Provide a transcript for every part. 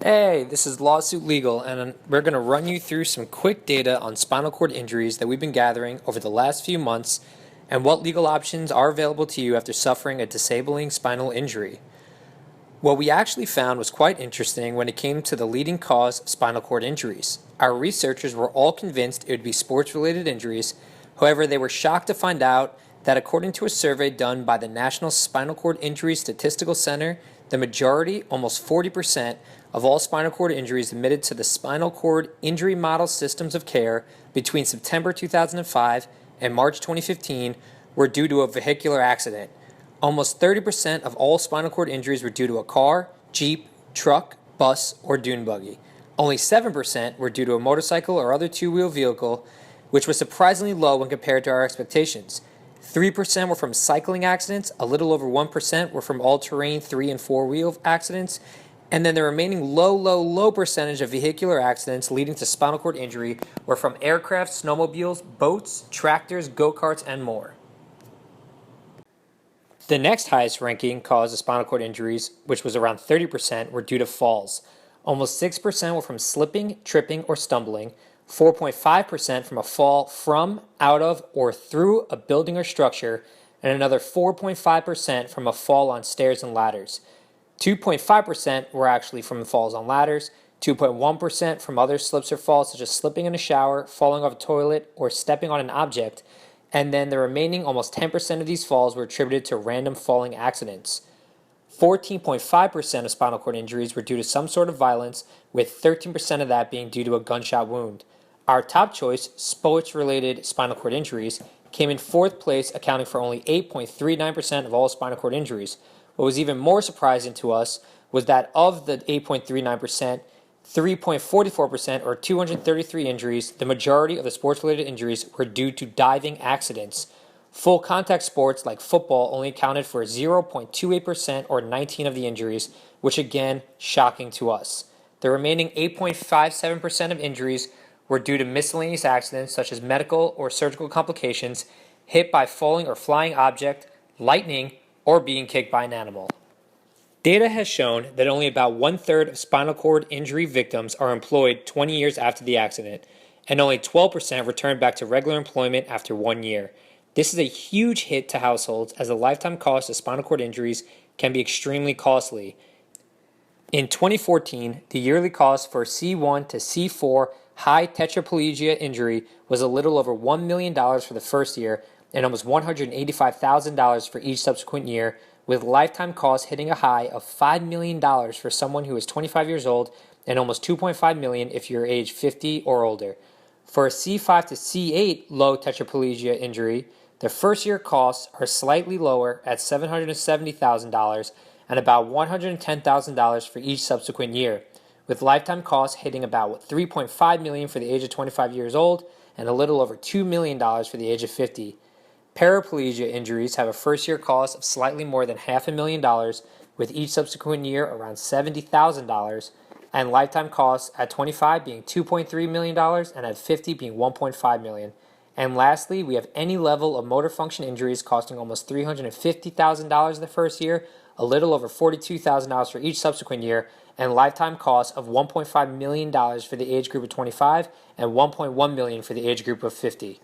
Hey, this is Lawsuit Legal, and we're going to run you through some quick data on spinal cord injuries that we've been gathering over the last few months and what legal options are available to you after suffering a disabling spinal injury. What we actually found was quite interesting when it came to the leading cause of spinal cord injuries. Our researchers were all convinced it would be sports-related injuries. However, they were shocked to find out that according to a survey done by the National Spinal Cord Injury Statistical Center, the majority, almost 40%, of all spinal cord injuries admitted to the Spinal Cord Injury Model Systems of Care between September 2005 and March 2015 were due to a vehicular accident. Almost 30% of all spinal cord injuries were due to a car, jeep, truck, bus, or dune buggy. Only 7% were due to a motorcycle or other two-wheel vehicle, which was surprisingly low when compared to our expectations. 3% were from cycling accidents, a little over 1% were from all-terrain 3- and 4-wheel accidents, and then the remaining low percentage of vehicular accidents leading to spinal cord injury were from aircraft, snowmobiles, boats, tractors, go-karts, and more. The next highest ranking cause of spinal cord injuries, which was around 30%, were due to falls. Almost 6% were from slipping, tripping, or stumbling, 4.5% from a fall from, out of, or through a building or structure, and another 4.5% from a fall on stairs and ladders. 2.5% were actually from falls on ladders, 2.1% from other slips or falls such as slipping in a shower, falling off a toilet, or stepping on an object, and then the remaining almost 10% of these falls were attributed to random falling accidents. 14.5% of spinal cord injuries were due to some sort of violence, with 13% of that being due to a gunshot wound. Our top choice, sports-related spinal cord injuries, came in fourth place, accounting for only 8.39% of all spinal cord injuries. What was even more surprising to us was that of the 8.39%, 3.44% or 233 injuries, the majority of the sports-related injuries were due to diving accidents. Full contact sports like football only accounted for 0.28% or 19 of the injuries, which again, shocking to us. The remaining 8.57% of injuries were due to miscellaneous accidents such as medical or surgical complications, hit by falling or flying object, lightning, or being kicked by an animal. Data has shown that only about 1/3 of spinal cord injury victims are employed 20 years after the accident, and only 12% return back to regular employment after 1 year. This is a huge hit to households as the lifetime cost of spinal cord injuries can be extremely costly. In 2014, the yearly cost for C1 to C4 high tetraplegia injury was a little over $1 million for the first year and almost $185,000 for each subsequent year, with lifetime costs hitting a high of $5 million for someone who is 25 years old and almost $2.5 million if you're age 50 or older. For a C5 to C8 low tetraplegia injury, the first year costs are slightly lower at $770,000 and about $110,000 for each subsequent year, with lifetime costs hitting about $3.5 million for the age of 25 years old and a little over $2 million for the age of 50. Paraplegia injuries have a first-year cost of slightly more than $500,000, with each subsequent year around $70,000, and lifetime costs at 25 being $2.3 million and at 50 being $1.5 million. And lastly, we have any level of motor function injuries costing almost $350,000 the first year, a little over $42,000 for each subsequent year, and lifetime costs of $1.5 million for the age group of 25 and $1.1 million for the age group of 50.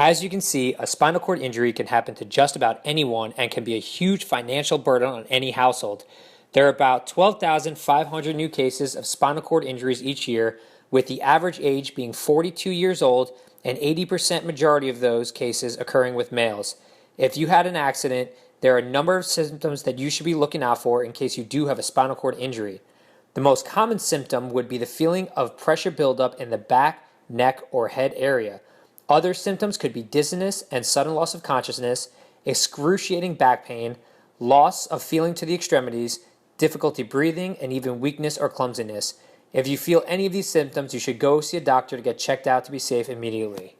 As you can see, a spinal cord injury can happen to just about anyone and can be a huge financial burden on any household. There are about 12,500 new cases of spinal cord injuries each year, with the average age being 42 years old and 80% majority of those cases occurring with males. If you had an accident, there are a number of symptoms that you should be looking out for in case you do have a spinal cord injury. The most common symptom would be the feeling of pressure buildup in the back, neck, or head area. Other symptoms could be dizziness and sudden loss of consciousness, excruciating back pain, loss of feeling to the extremities, difficulty breathing, and even weakness or clumsiness. If you feel any of these symptoms, you should go see a doctor to get checked out to be safe immediately.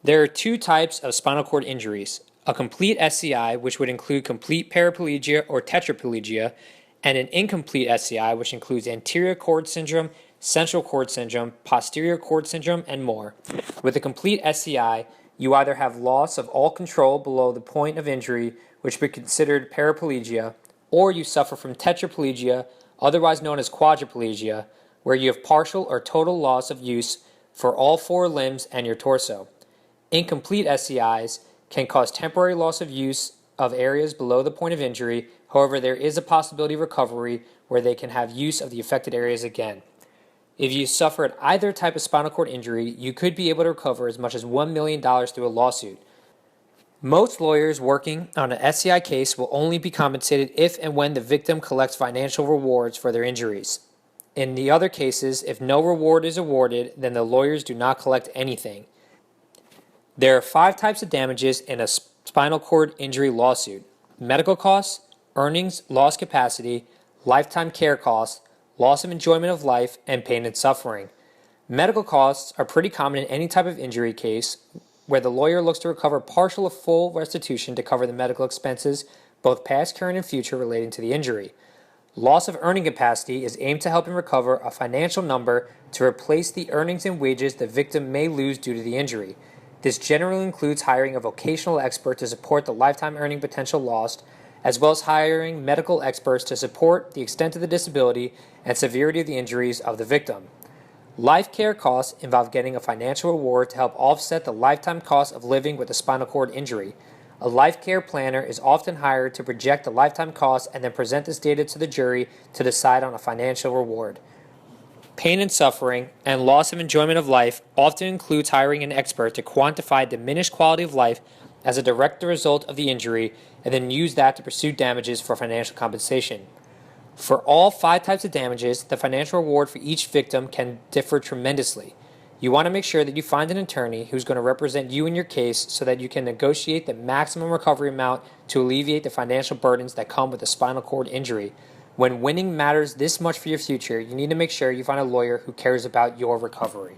There are two types of spinal cord injuries: a complete SCI, which would include complete paraplegia or tetraplegia, and an incomplete SCI, which includes anterior cord syndrome, central cord syndrome, posterior cord syndrome, and more. With a complete SCI, you either have loss of all control below the point of injury, which would be considered paraplegia, or you suffer from tetraplegia, otherwise known as quadriplegia, where you have partial or total loss of use for all four limbs and your torso. Incomplete SCIs can cause temporary loss of use of areas below the point of injury. However, there is a possibility of recovery where they can have use of the affected areas again. If you suffered either type of spinal cord injury, you could be able to recover as much as $1 million through a lawsuit. Most lawyers working on an SCI case will only be compensated if and when the victim collects financial rewards for their injuries. In the other cases, if no reward is awarded, then the lawyers do not collect anything. There are 5 types of damages in a spinal cord injury lawsuit: medical costs, earnings, lost capacity, lifetime care costs, loss of enjoyment of life, and pain and suffering. Medical costs are pretty common in any type of injury case where the lawyer looks to recover partial or full restitution to cover the medical expenses, both past, current, and future relating to the injury. Loss of earning capacity is aimed to help him recover a financial number to replace the earnings and wages the victim may lose due to the injury. This generally includes hiring a vocational expert to support the lifetime earning potential lost, as well as hiring medical experts to support the extent of the disability and severity of the injuries of the victim. Life care costs involve getting a financial reward to help offset the lifetime cost of living with a spinal cord injury. A life care planner is often hired to project the lifetime costs and then present this data to the jury to decide on a financial reward. Pain and suffering and loss of enjoyment of life often includes hiring an expert to quantify diminished quality of life as a direct result of the injury and then use that to pursue damages for financial compensation. For all 5 types of damages, the financial reward for each victim can differ tremendously. You want to make sure that you find an attorney who's going to represent you in your case so that you can negotiate the maximum recovery amount to alleviate the financial burdens that come with a spinal cord injury. When winning matters this much for your future, you need to make sure you find a lawyer who cares about your recovery.